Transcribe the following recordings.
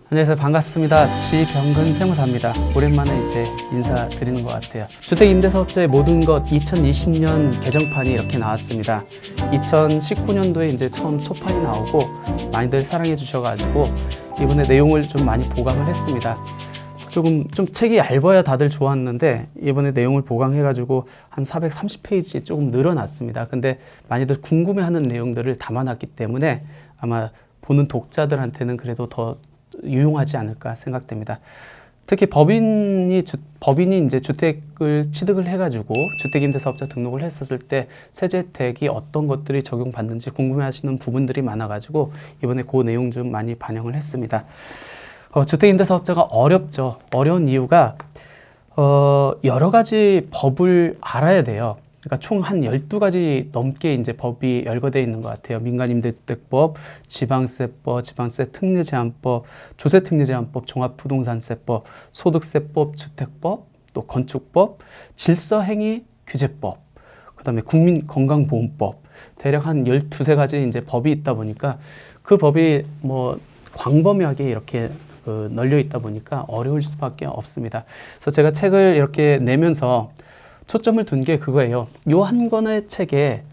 안녕하세요. 반갑습니다. 지병근 세무사입니다. 오랜만에 이제 인사드리는 것 같아요. 주택임대사업자의 모든 것 2020년 개정판이 이렇게 나왔습니다. 2019년도에 이제 처음 초판이 나오고 많이들 사랑해 주셔가지고 이번에 내용을 좀 많이 보강을 했습니다. 좀 책이 얇아야 다들 좋았는데 이번에 내용을 보강해가지고 한 430페이지 조금 늘어났습니다. 근데 많이들 궁금해하는 내용들을 담아놨기 때문에 아마 보는 독자들한테는 그래도 더 유용하지 않을까 생각됩니다. 특히 법인이 이제 주택을 취득을 해가지고 주택임대사업자 등록을 했었을 때 세제 혜택이 어떤 것들이 적용받는지 궁금해하시는 부분들이 많아가지고 이번에 그 내용 좀 많이 반영을 했습니다. 주택임대사업자가 어렵죠. 어려운 이유가 여러 가지 법을 알아야 돼요. 그러니까 총 한 12가지 넘게 이제 법이 열거되어 있는 것 같아요. 민간임대주택법, 지방세법, 지방세 특례제한법, 조세특례제한법, 종합부동산세법, 소득세법, 주택법, 또 건축법, 질서행위규제법, 그 다음에 국민건강보험법, 대략 한 12~13가지 이제 법이 있다 보니까 그 법이 뭐 광범위하게 이렇게 널려 있다 보니까 어려울 수밖에 없습니다. 그래서 제가 책을 이렇게 내면서 초점을 둔 게 그거예요. 요 한 권의 책에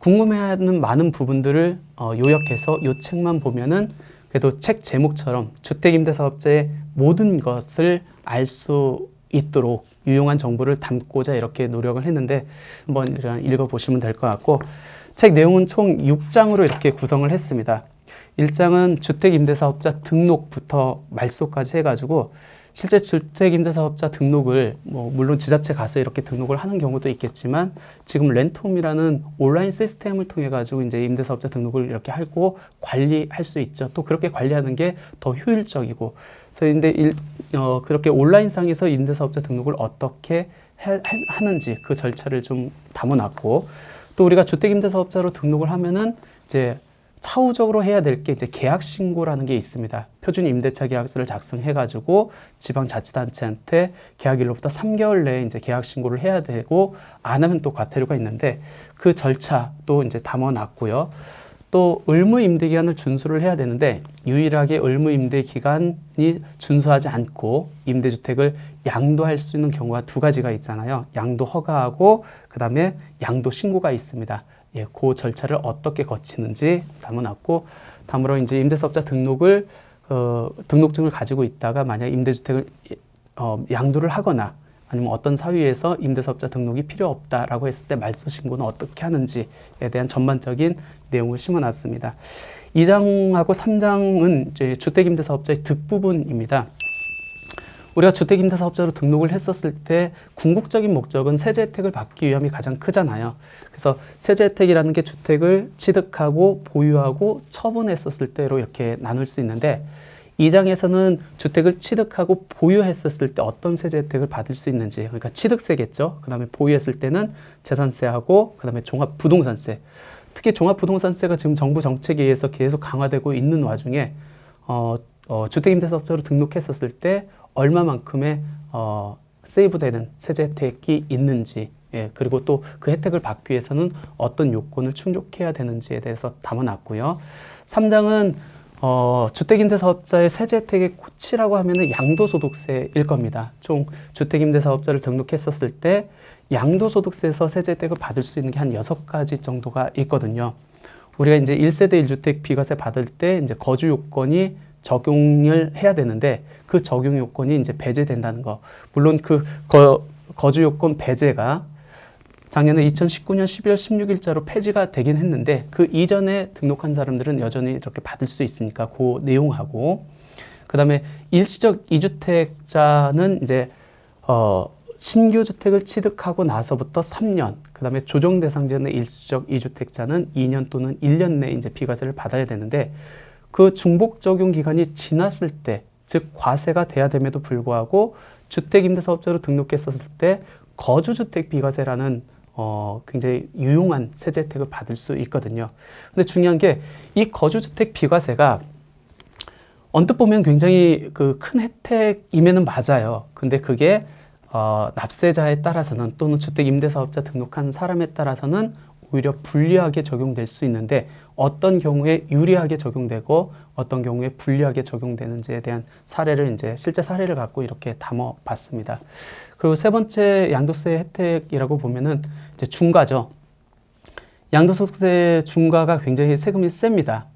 궁금해하는 많은 부분들을 요약해서 요 책만 보면은 그래도 책 제목처럼 주택임대사업자의 모든 것을 알 수 있도록 유용한 정보를 담고자 이렇게 노력을 했는데 한번 읽어보시면 될 것 같고, 책 내용은 총 6장으로 이렇게 구성을 했습니다. 1장은 주택임대사업자 등록부터 말소까지 해가지고 실제 주택임대사업자 등록을 물론 지자체 가서 이렇게 등록을 하는 경우도 있겠지만 지금 렌트홈이라는 온라인 시스템을 통해 가지고 이제 임대사업자 등록을 이렇게 하고 관리할 수 있죠. 또 그렇게 관리하는 게 더 효율적이고, 그래서 그렇게 온라인상에서 임대사업자 등록을 어떻게 하는지 그 절차를 좀 담아놨고, 또 우리가 주택임대사업자로 등록을 하면은 이제 차후적으로 해야 될 게 이제 계약신고라는 게 있습니다. 표준 임대차 계약서를 작성해가지고 지방자치단체한테 계약일로부터 3개월 내에 이제 계약신고를 해야 되고, 안 하면 또 과태료가 있는데 그 절차도 이제 담아놨고요. 또 의무임대기간을 준수를 해야 되는데 유일하게 의무임대기간이 준수하지 않고 임대주택을 양도할 수 있는 경우가 2가지가 있잖아요. 양도 허가하고 그 다음에 양도 신고가 있습니다. 예, 그 절차를 어떻게 거치는지 담아놨고, 다음으로 이제 임대사업자 등록증을 가지고 있다가 만약 임대주택을 양도를 하거나 아니면 어떤 사유에서 임대사업자 등록이 필요 없다라고 했을 때 말소 신고는 어떻게 하는지에 대한 전반적인 내용을 심어놨습니다. 2장하고 3장은 이제 주택임대사업자의 뒷부분입니다. 우리가 주택임대사업자로 등록을 했었을 때 궁극적인 목적은 세제 혜택을 받기 위함이 가장 크잖아요. 그래서 세제 혜택이라는 게 주택을 취득하고 보유하고 처분했었을 때로 이렇게 나눌 수 있는데, 2장에서는 주택을 취득하고 보유했었을 때 어떤 세제 혜택을 받을 수 있는지, 그러니까 취득세겠죠. 그 다음에 보유했을 때는 재산세하고 그 다음에 종합부동산세. 특히 종합부동산세가 지금 정부 정책에 의해서 계속 강화되고 있는 와중에 주택임대사업자로 등록했었을 때 얼마만큼의 세이브되는 세제 혜택이 있는지, 예, 그리고 또 그 혜택을 받기 위해서는 어떤 요건을 충족해야 되는지에 대해서 담아놨고요. 3장은 주택임대사업자의 세제 혜택의 코치라고 하면은 양도소득세일 겁니다. 총 주택임대사업자를 등록했었을 때 양도소득세에서 세제 혜택을 받을 수 있는 게 한 6가지 정도가 있거든요. 우리가 이제 1세대 1주택 비과세 받을 때 이제 거주 요건이 적용을 해야 되는데 그 적용 요건이 이제 배제된다는 거. 물론 그 거주 요건 배제가 작년에 2019년 12월 16일자로 폐지가 되긴 했는데 그 이전에 등록한 사람들은 여전히 이렇게 받을 수 있으니까 그 내용하고, 그 다음에 일시적 2주택자는 이제 신규 주택을 취득하고 나서부터 3년, 그 다음에 조정 대상자는 일시적 2주택자는 2년 또는 1년 내에 이제 비과세를 받아야 되는데, 그 중복 적용 기간이 지났을 때, 즉 과세가 돼야 됨에도 불구하고 주택임대사업자로 등록했었을 때 거주주택 비과세라는 굉장히 유용한 세제 혜택을 받을 수 있거든요. 근데 중요한 게 이 거주주택 비과세가 언뜻 보면 굉장히 그 큰 혜택임에는 맞아요. 근데 그게 납세자에 따라서는 또는 주택임대사업자 등록한 사람에 따라서는 오히려 불리하게 적용될 수 있는데 어떤 경우에 유리하게 적용되고 어떤 경우에 불리하게 적용되는지에 대한 사례를 이제 실제 사례를 갖고 이렇게 담아 봤습니다. 그리고 세 번째 양도세 혜택이라고 보면은 이제 중과죠. 양도소득세 중과가 굉장히 세금이 셉니다.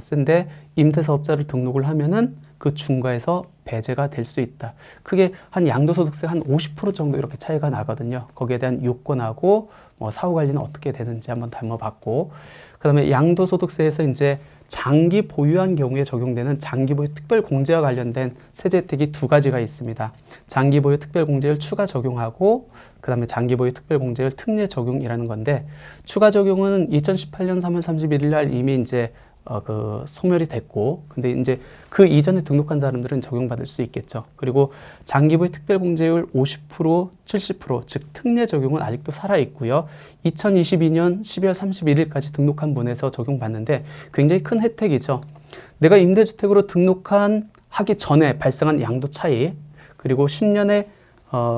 센데 임대사업자를 등록을 하면은 그 중과에서 배제가 될 수 있다. 크게 한 양도소득세 한 50% 정도 이렇게 차이가 나거든요. 거기에 대한 요건하고 사후 관리는 어떻게 되는지 한번 담아봤고, 그다음에 양도소득세에서 이제 장기 보유한 경우에 적용되는 장기 보유 특별 공제와 관련된 세제 혜택이 두 가지가 있습니다. 장기 보유 특별 공제를 추가 적용하고 그다음에 장기 보유 특별 공제를 특례 적용이라는 건데, 추가 적용은 2018년 3월 31일 날 이미 이제 소멸이 됐고, 근데 이제 그 이전에 등록한 사람들은 적용받을 수 있겠죠. 그리고 장기보유 특별공제율 50%, 70%, 즉 특례 적용은 아직도 살아 있고요. 2022년 12월 31일까지 등록한 분에서 적용받는데 굉장히 큰 혜택이죠. 내가 임대주택으로 하기 전에 발생한 양도 차이, 그리고 10년의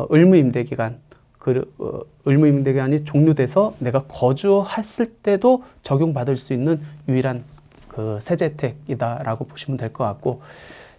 의무임대기간, 의무임대기간이 종료돼서 내가 거주했을 때도 적용받을 수 있는 유일한 세제 혜택이다라고 보시면 될 것 같고,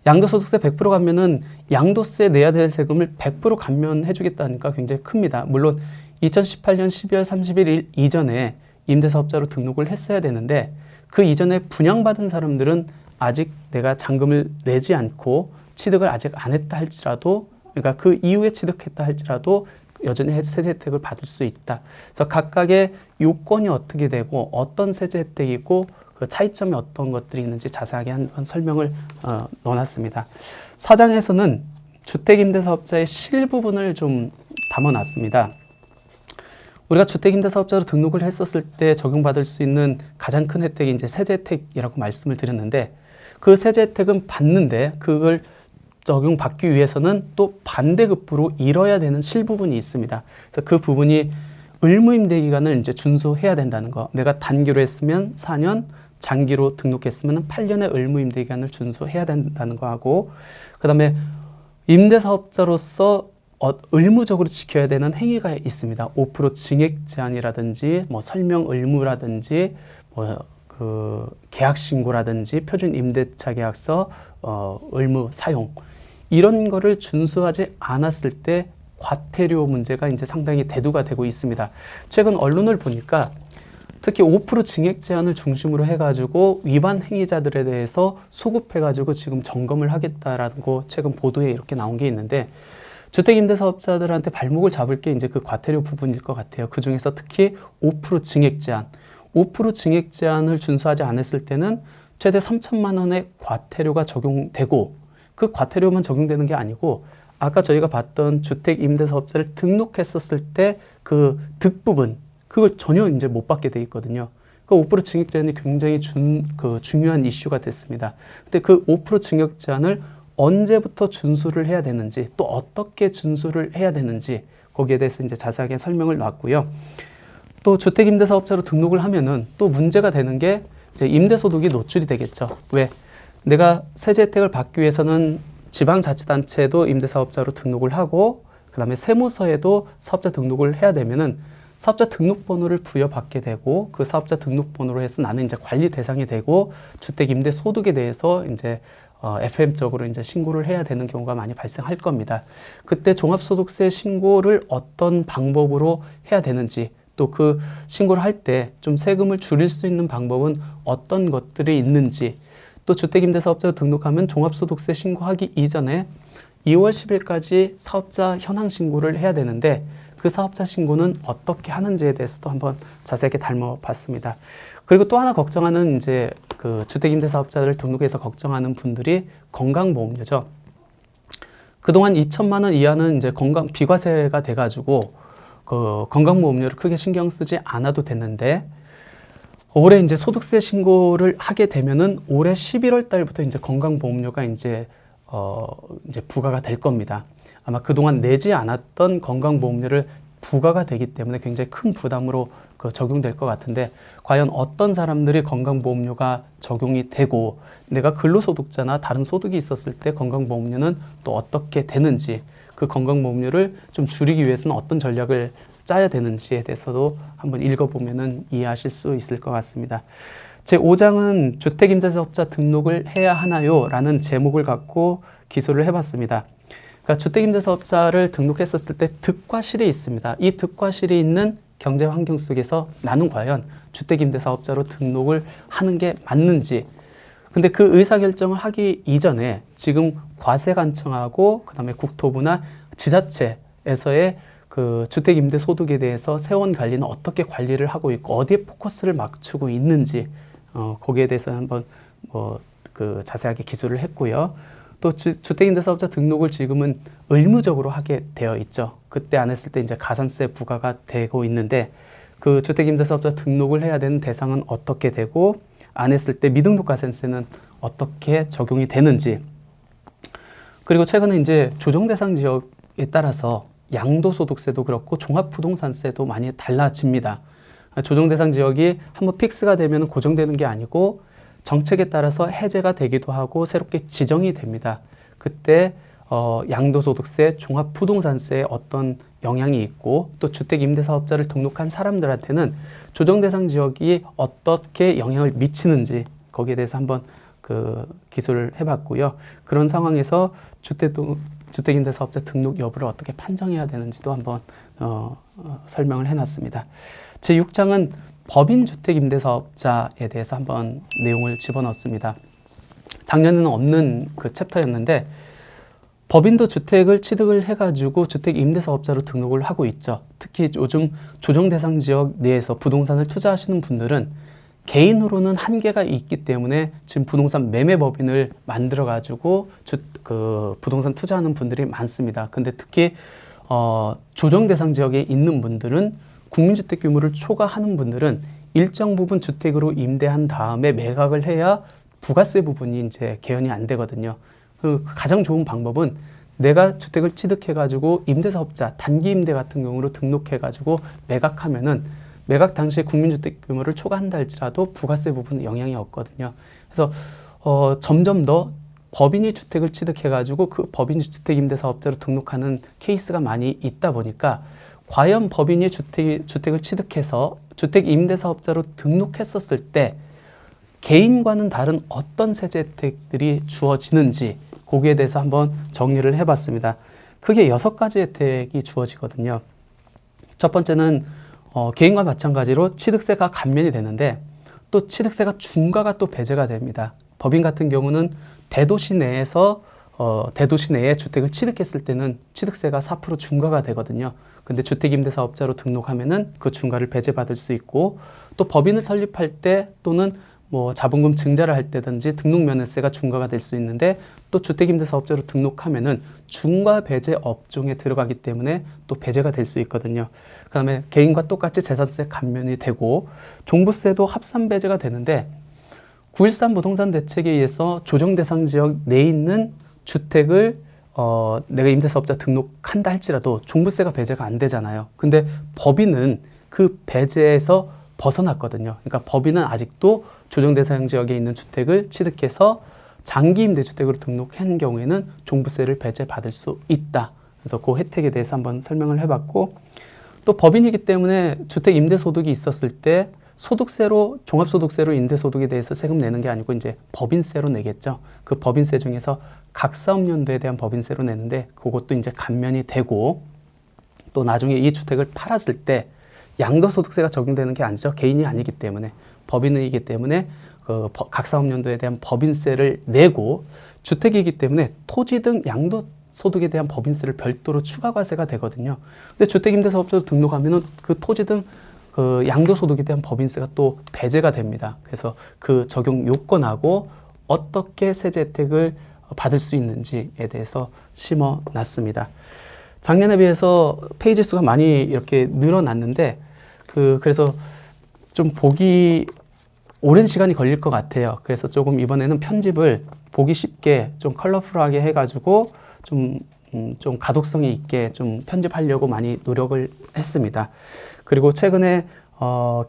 양도소득세 100% 감면은 양도세 내야 될 세금을 100% 감면해 주겠다니까 굉장히 큽니다. 물론 2018년 12월 31일 이전에 임대사업자로 등록을 했어야 되는데, 그 이전에 분양받은 사람들은 아직 내가 잔금을 내지 않고 취득을 아직 안 했다 할지라도, 그러니까 그 이후에 취득했다 할지라도 여전히 세제 혜택을 받을 수 있다. 그래서 각각의 요건이 어떻게 되고 어떤 세제 혜택이 있고 그 차이점이 어떤 것들이 있는지 자세하게 한번 설명을 넣어놨습니다. 4장에서는 주택임대사업자의 실부분을 좀 담아놨습니다. 우리가 주택임대사업자로 등록을 했었을 때 적용받을 수 있는 가장 큰 혜택이 이제 세제 혜택이라고 말씀을 드렸는데, 그 세제 혜택은 받는데 그걸 적용받기 위해서는 또 반대급부로 이뤄야 되는 실부분이 있습니다. 그래서 그 부분이 의무임대 기간을 이제 준수해야 된다는 거. 내가 단기로 했으면 4년, 장기로 등록했으면 8년의 의무임대 기간을 준수해야 된다는 거하고, 그다음에 임대사업자로서 의무적으로 지켜야 되는 행위가 있습니다. 5% 증액 제한이라든지 설명 의무라든지 계약 신고라든지 표준 임대차 계약서 의무 사용, 이런 거를 준수하지 않았을 때 과태료 문제가 이제 상당히 대두가 되고 있습니다. 최근 언론을 보니까 특히 5% 증액 제한을 중심으로 해가지고 위반 행위자들에 대해서 소급해가지고 지금 점검을 하겠다라고 최근 보도에 이렇게 나온 게 있는데, 주택임대사업자들한테 발목을 잡을 게 이제 그 과태료 부분일 것 같아요. 그 중에서 특히 5% 증액 제한, 5% 증액 제한을 준수하지 않았을 때는 최대 3천만 원의 과태료가 적용되고, 그 과태료만 적용되는 게 아니고 아까 저희가 봤던 주택임대사업자를 등록했었을 때 그 득부분, 그걸 전혀 이제 못 받게 돼 있거든요. 그 5% 증액 제한이 굉장히 중요한 이슈가 됐습니다. 근데 그 5% 증액 제한을 언제부터 준수를 해야 되는지, 또 어떻게 준수를 해야 되는지, 거기에 대해서 이제 자세하게 설명을 놨고요. 또 주택임대사업자로 등록을 하면은 또 문제가 되는 게 이제 임대소득이 노출이 되겠죠. 왜? 내가 세제 혜택을 받기 위해서는 지방자치단체도 임대사업자로 등록을 하고, 그 다음에 세무서에도 사업자 등록을 해야 되면은 사업자 등록번호를 부여받게 되고, 그 사업자 등록번호로 해서 나는 이제 관리 대상이 되고, 주택 임대 소득에 대해서 이제 FM적으로 이제 신고를 해야 되는 경우가 많이 발생할 겁니다. 그때 종합소득세 신고를 어떤 방법으로 해야 되는지, 또 그 신고를 할 때 좀 세금을 줄일 수 있는 방법은 어떤 것들이 있는지, 또 주택임대사업자로 등록하면 종합소득세 신고하기 이전에 2월 10일까지 사업자 현황 신고를 해야 되는데, 그 사업자 신고는 어떻게 하는지에 대해서도 한번 자세하게 다뤄봤습니다. 그리고 또 하나 걱정하는 이제 그 주택임대사업자를 등록해서 걱정하는 분들이 건강보험료죠. 그동안 2천만 원 이하는 이제 비과세가 돼가지고 그 건강보험료를 크게 신경 쓰지 않아도 됐는데, 올해 이제 소득세 신고를 하게 되면은 올해 11월 달부터 이제 건강보험료가 이제 부과가 될 겁니다. 아마 그동안 내지 않았던 건강보험료를 부과가 되기 때문에 굉장히 큰 부담으로 적용될 것 같은데, 과연 어떤 사람들이 건강보험료가 적용이 되고, 내가 근로소득자나 다른 소득이 있었을 때 건강보험료는 또 어떻게 되는지, 그 건강보험료를 좀 줄이기 위해서는 어떤 전략을 짜야 되는지에 대해서도 한번 읽어보면 이해하실 수 있을 것 같습니다. 제5장은 주택임대사업자 등록을 해야 하나요? 라는 제목을 갖고 기술을 해봤습니다. 그러니까 주택임대사업자를 등록했었을 때 득과실이 있습니다. 이 득과실이 있는 경제 환경 속에서 나는 과연 주택임대사업자로 등록을 하는 게 맞는지, 근데 그 의사결정을 하기 이전에 지금 과세관청하고 그다음에 국토부나 지자체에서의 그 주택임대소득에 대해서 세원 관리는 어떻게 관리를 하고 있고 어디에 포커스를 맞추고 있는지 거기에 대해서 한번 그 자세하게 기술을 했고요. 또 주택임대사업자 등록을 지금은 의무적으로 하게 되어 있죠. 그때 안 했을 때 이제 가산세 부과가 되고 있는데 그 주택임대사업자 등록을 해야 되는 대상은 어떻게 되고 안 했을 때 미등록 가산세는 어떻게 적용이 되는지, 그리고 최근에 이제 조정 대상 지역에 따라서 양도소득세도 그렇고 종합부동산세도 많이 달라집니다. 조정 대상 지역이 한번 픽스가 되면 고정되는 게 아니고 정책에 따라서 해제가 되기도 하고 새롭게 지정이 됩니다. 그때 양도소득세, 종합부동산세에 어떤 영향이 있고 또 주택임대사업자를 등록한 사람들한테는 조정대상 지역이 어떻게 영향을 미치는지 거기에 대해서 한번 그 기술을 해봤고요. 그런 상황에서 주택임대사업자 등록 여부를 어떻게 판정해야 되는지도 한번 설명을 해놨습니다. 제6장은 법인주택임대사업자에 대해서 한번 내용을 집어넣었습니다. 작년에는 없는 그 챕터였는데 법인도 주택을 취득을 해가지고 주택임대사업자로 등록을 하고 있죠. 특히 요즘 조정대상 지역 내에서 부동산을 투자하시는 분들은 개인으로는 한계가 있기 때문에 지금 부동산 매매법인을 만들어가지고 그 부동산 투자하는 분들이 많습니다. 근데 특히 조정대상 지역에 있는 분들은 국민주택 규모를 초과하는 분들은 일정 부분 주택으로 임대한 다음에 매각을 해야 부가세 부분이 이제 개연이 안 되거든요. 그 가장 좋은 방법은 내가 주택을 취득해가지고 임대사업자, 단기임대 같은 경우로 등록해가지고 매각하면은 매각 당시에 국민주택 규모를 초과한다 할지라도 부가세 부분은 영향이 없거든요. 그래서 점점 더 법인이 주택을 취득해가지고 그 법인이 주택임대사업자로 등록하는 케이스가 많이 있다 보니까 과연 법인이 주택을 취득해서 주택임대사업자로 등록했었을 때 개인과는 다른 어떤 세제 혜택들이 주어지는지 거기에 대해서 한번 정리를 해봤습니다. 크게 6가지 혜택이 주어지거든요. 첫 번째는 개인과 마찬가지로 취득세가 감면이 되는데 또 취득세가 중과가 또 배제가 됩니다. 법인 같은 경우는 대도시 내에서 대도시 내에 주택을 취득했을 때는 취득세가 4% 중과가 되거든요. 근데 주택임대사업자로 등록하면은 그 중과를 배제받을 수 있고 또 법인을 설립할 때 또는 뭐 자본금 증자를 할 때든지 등록면허세가 중과가 될 수 있는데 또 주택임대사업자로 등록하면은 중과 배제 업종에 들어가기 때문에 또 배제가 될 수 있거든요. 그 다음에 개인과 똑같이 재산세 감면이 되고 종부세도 합산 배제가 되는데 9.13 부동산 대책에 의해서 조정 대상 지역 내에 있는 주택을 내가 임대사업자 등록한다 할지라도 종부세가 배제가 안 되잖아요. 근데 법인은 그 배제에서 벗어났거든요. 그러니까 법인은 아직도 조정 대상 지역에 있는 주택을 취득해서 장기 임대주택으로 등록한 경우에는 종부세를 배제받을 수 있다. 그래서 그 혜택에 대해서 한번 설명을 해봤고 또 법인이기 때문에 주택 임대소득이 있었을 때 소득세로 종합소득세로 임대소득에 대해서 세금 내는 게 아니고 이제 법인세로 내겠죠. 그 법인세 중에서 각 사업연도에 대한 법인세로 내는데 그것도 이제 감면이 되고 또 나중에 이 주택을 팔았을 때 양도소득세가 적용되는 게 아니죠. 개인이 아니기 때문에 법인이기 때문에 각 사업연도에 대한 법인세를 내고 주택이기 때문에 토지 등 양도소득에 대한 법인세를 별도로 추가과세가 되거든요. 근데 주택임대사업자로 등록하면은 그 토지 등 그 양도소득에 대한 법인세가 또 배제가 됩니다. 그래서 그 적용 요건하고 어떻게 세제 혜택을 받을 수 있는지에 대해서 심어놨습니다. 작년에 비해서 페이지 수가 많이 이렇게 늘어났는데 그래서 좀 보기 오랜 시간이 걸릴 것 같아요. 그래서 조금 이번에는 편집을 보기 쉽게 좀 컬러풀하게 해가지고 좀 가독성이 있게 좀 편집하려고 많이 노력을 했습니다. 그리고 최근에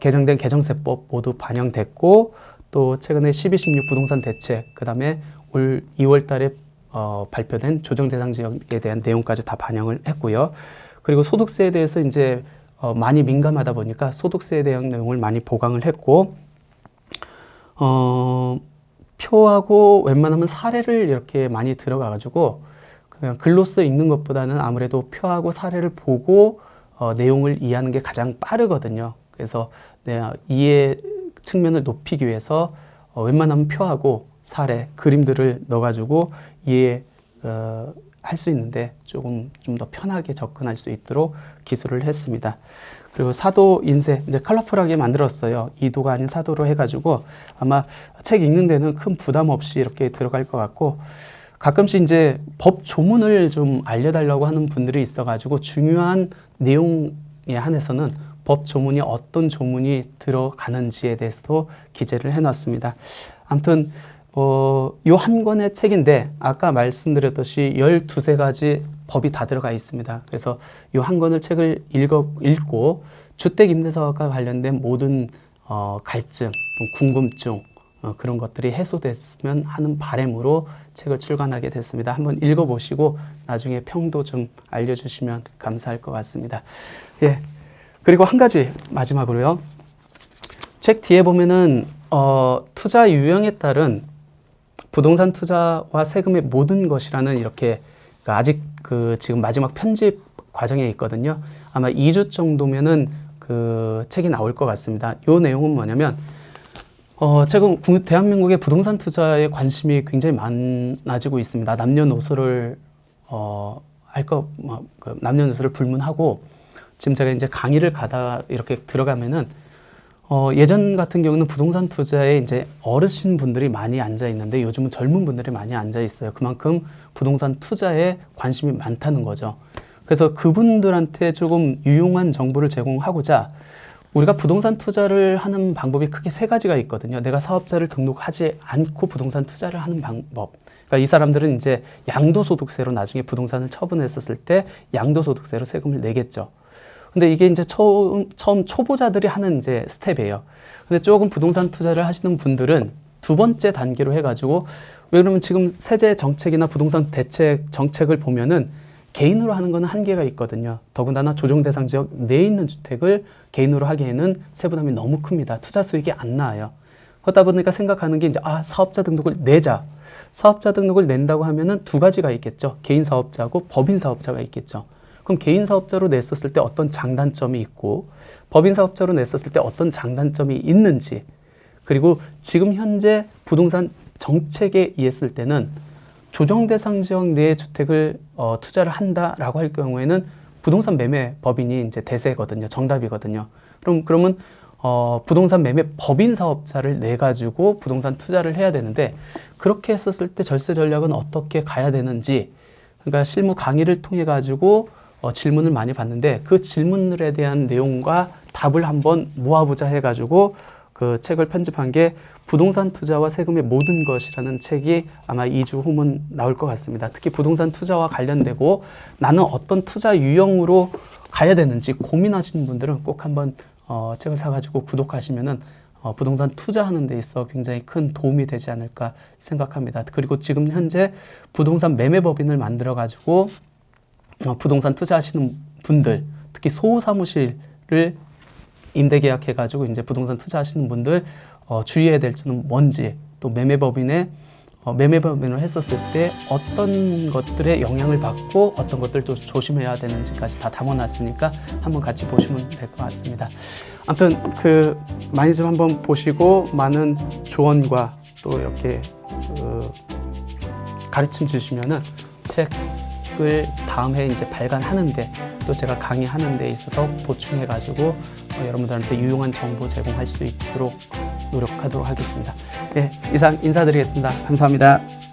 개정된 개정세법 모두 반영됐고 또 최근에 12.16 부동산 대책 그 다음에 올 2월 달에 발표된 조정 대상 지역에 대한 내용까지 다 반영을 했고요. 그리고 소득세에 대해서 이제 많이 민감하다 보니까 소득세에 대한 내용을 많이 보강을 했고, 표하고 웬만하면 사례를 이렇게 많이 들어가가지고 그냥 글로써 읽는 것보다는 아무래도 표하고 사례를 보고 내용을 이해하는 게 가장 빠르거든요. 그래서 이해 측면을 높이기 위해서 웬만하면 표하고 사례, 그림들을 넣어가지고 할 수 있는데 좀 더 편하게 접근할 수 있도록 기술을 했습니다. 그리고 사도 인쇄, 이제 컬러풀하게 만들었어요. 2도가 아닌 4도로 해가지고 아마 책 읽는 데는 큰 부담 없이 이렇게 들어갈 것 같고, 가끔씩 이제 법 조문을 좀 알려달라고 하는 분들이 있어가지고 중요한 내용에 한해서는 법 조문이 어떤 조문이 들어가는지에 대해서도 기재를 해놨습니다. 아무튼 요 한 권의 책인데 아까 말씀드렸듯이 12가지 법이 다 들어가 있습니다. 그래서 요 한 권의 책을 읽고 주택임대사업과 관련된 모든 갈증, 궁금증 그런 것들이 해소됐으면 하는 바람으로 책을 출간하게 됐습니다. 한번 읽어보시고 나중에 평도 좀 알려주시면 감사할 것 같습니다. 예. 그리고 한 가지 마지막으로요. 책 뒤에 보면은 투자 유형에 따른 부동산 투자와 세금의 모든 것이라는 이렇게 아직 지금 마지막 편집 과정에 있거든요. 아마 2주 정도면은 그 책이 나올 것 같습니다. 요 내용은 뭐냐면 지금 대한민국의 부동산 투자에 관심이 굉장히 많아지고 있습니다. 남녀노소를 남녀노소를 불문하고 지금 제가 이제 강의를 가다 이렇게 들어가면은 예전 같은 경우는 부동산 투자에 이제 어르신 분들이 많이 앉아 있는데 요즘은 젊은 분들이 많이 앉아 있어요. 그만큼 부동산 투자에 관심이 많다는 거죠. 그래서 그분들한테 조금 유용한 정보를 제공하고자 우리가 부동산 투자를 하는 방법이 크게 3가지가 있거든요. 내가 사업자를 등록하지 않고 부동산 투자를 하는 방법. 그러니까 이 사람들은 이제 양도소득세로 나중에 부동산을 처분했었을 때 양도소득세로 세금을 내겠죠. 근데 이게 이제 처음 초보자들이 하는 이제 스텝이에요. 근데 조금 부동산 투자를 하시는 분들은 2번째 단계로 해가지고, 왜 그러면 지금 세제 정책이나 부동산 대책 정책을 보면은 개인으로 하는 거는 한계가 있거든요. 더군다나 조정 대상 지역 내에 있는 주택을 개인으로 하기에는 세부담이 너무 큽니다. 투자 수익이 안 나와요. 그러다 보니까 생각하는 게 이제 사업자 등록을 내자. 사업자 등록을 낸다고 하면은 2가지가 있겠죠. 개인 사업자하고 법인 사업자가 있겠죠. 그럼 개인 사업자로 냈었을 때 어떤 장단점이 있고 법인 사업자로 냈었을 때 어떤 장단점이 있는지, 그리고 지금 현재 부동산 정책에 의했을 때는 조정 대상 지역 내에 주택을 투자를 한다라고 할 경우에는 부동산 매매 법인이 이제 대세거든요. 정답이거든요. 그러면 부동산 매매 법인 사업자를 내 가지고 부동산 투자를 해야 되는데, 그렇게 했었을 때 절세 전략은 어떻게 가야 되는지, 그러니까 실무 강의를 통해 가지고 질문을 많이 받는데 그 질문들에 대한 내용과 답을 한번 모아보자 해가지고 그 책을 편집한 게 부동산 투자와 세금의 모든 것이라는 책이 아마 2주 후면 나올 것 같습니다. 특히 부동산 투자와 관련되고 나는 어떤 투자 유형으로 가야 되는지 고민하시는 분들은 꼭 한번 책을 사가지고 구독하시면은 부동산 투자하는 데 있어 굉장히 큰 도움이 되지 않을까 생각합니다. 그리고 지금 현재 부동산 매매법인을 만들어가지고 부동산 투자하시는 분들, 특히 소사무실을 임대계약해가지고 이제 부동산 투자하시는 분들 주의해야 될 점은 뭔지, 또 매매법인을 했었을 때 어떤 것들에 영향을 받고 어떤 것들도 조심해야 되는지까지 다 담아놨으니까 한번 같이 보시면 될 것 같습니다. 아무튼 많이 좀 한번 보시고 많은 조언과 또 이렇게 가르침 주시면은 책을 다음 해 이제 발간하는데 또 제가 강의하는 데 있어서 보충해가지고 여러분들한테 유용한 정보 제공할 수 있도록 노력하도록 하겠습니다. 네, 이상 인사드리겠습니다. 감사합니다.